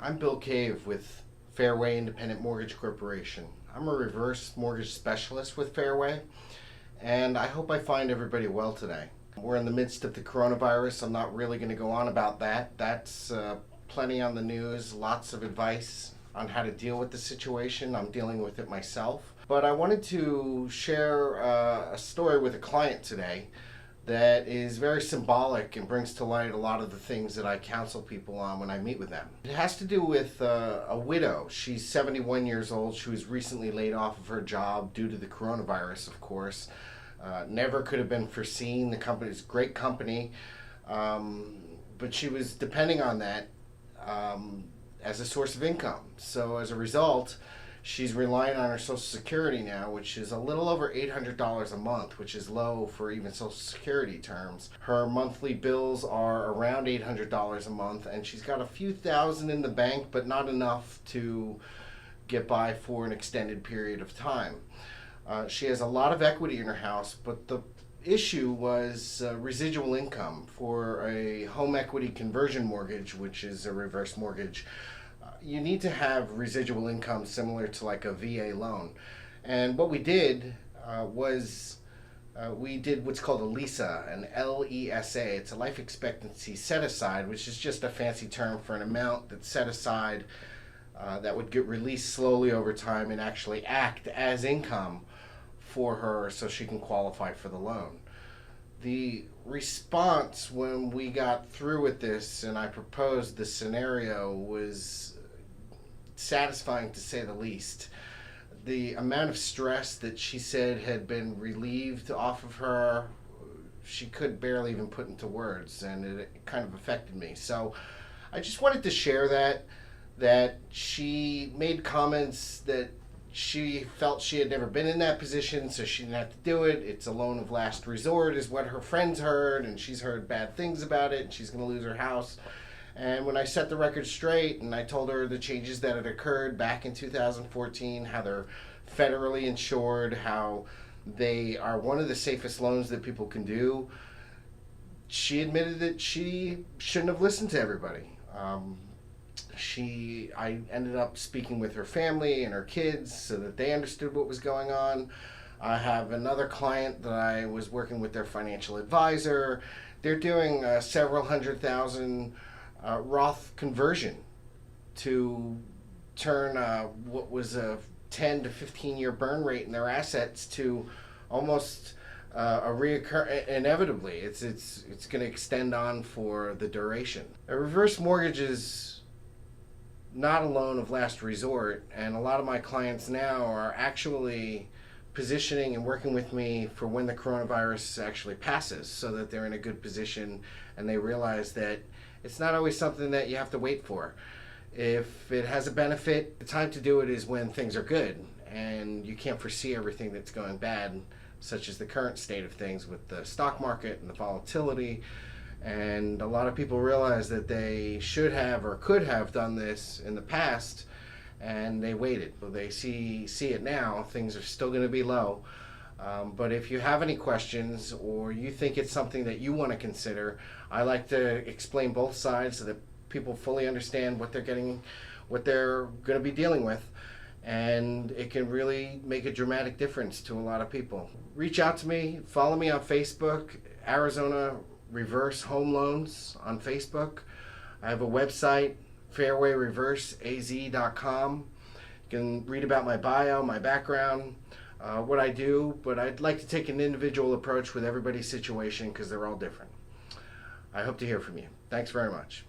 I'm Bill Cave with Fairway Independent Mortgage Corporation. I'm a reverse mortgage specialist with Fairway, and I hope I find everybody well today. We're in the midst of the coronavirus. I'm not really going to go on about that. That's plenty on the news, lots of advice on how to deal with the situation. I'm dealing with it myself. But I wanted to share a story with a client today that is very symbolic and brings to light a lot of the things that I counsel people on when I meet with them. It has to do with a widow. She's 71 years old. She was recently laid off of her job due to the coronavirus, of course. Never could have been foreseen. The company's a great company, but she was depending on that as a source of income. So as a result, she's relying on her Social Security now, which is a little over $800 a month, which is low for even Social Security terms. Her monthly bills are around $800 a month, and she's got a few thousand in the bank, but not enough to get by for an extended period of time. She has a lot of equity in her house, but the issue was residual income for a home equity conversion mortgage, which is a reverse mortgage. You need to have residual income similar to like a VA loan. And what we did was we did what's called a LESA, an LESA. It's a life expectancy set aside, which is just a fancy term for an amount that's set aside that would get released slowly over time and actually act as income for her so she can qualify for the loan. The response when we got through with this and I proposed the scenario was satisfying, to say the least. The amount of stress that she said had been relieved off of her, she could barely even put into words, and it kind of affected me. So I just wanted to share that she made comments that she felt she had never been in that position, so she didn't have to do it. It's a loan of last resort is what her friends heard, and she's heard bad things about it, and she's going to lose her house. And when I set the record straight and I told her the changes that had occurred back in 2014, how they're federally insured, how they are one of the safest loans that people can do, she admitted that she shouldn't have listened to everybody. I ended up speaking with her family and her kids so that they understood what was going on. I have another client that I was working with their financial advisor. They're doing several $100,000 Roth conversion to turn what was a 10 to 15 year burn rate in their assets to almost a reoccur. Inevitably, it's going to extend on for the duration. A reverse mortgage is not a loan of last resort, and a lot of my clients now are actually positioning and working with me for when the coronavirus actually passes, so that they're in a good position and they realize that it's not always something that you have to wait for. If it has a benefit, the time to do it is when things are good and you can't foresee everything that's going bad, such as the current state of things with the stock market and the volatility. And a lot of people realize that they should have or could have done this in the past, and they waited. Well, they see it now. Things are still going to be low. But if you have any questions or you think it's something that you want to consider, I like to explain both sides so that people fully understand what they're getting, what they're going to be dealing with, and it can really make a dramatic difference to a lot of people. Reach out to me, follow me on Facebook, Arizona Reverse Home Loans on Facebook. I have a website, fairwayreverseaz.com. You can read about my bio, my background, what I do, but I'd like to take an individual approach with everybody's situation because they're all different. I hope to hear from you. Thanks very much.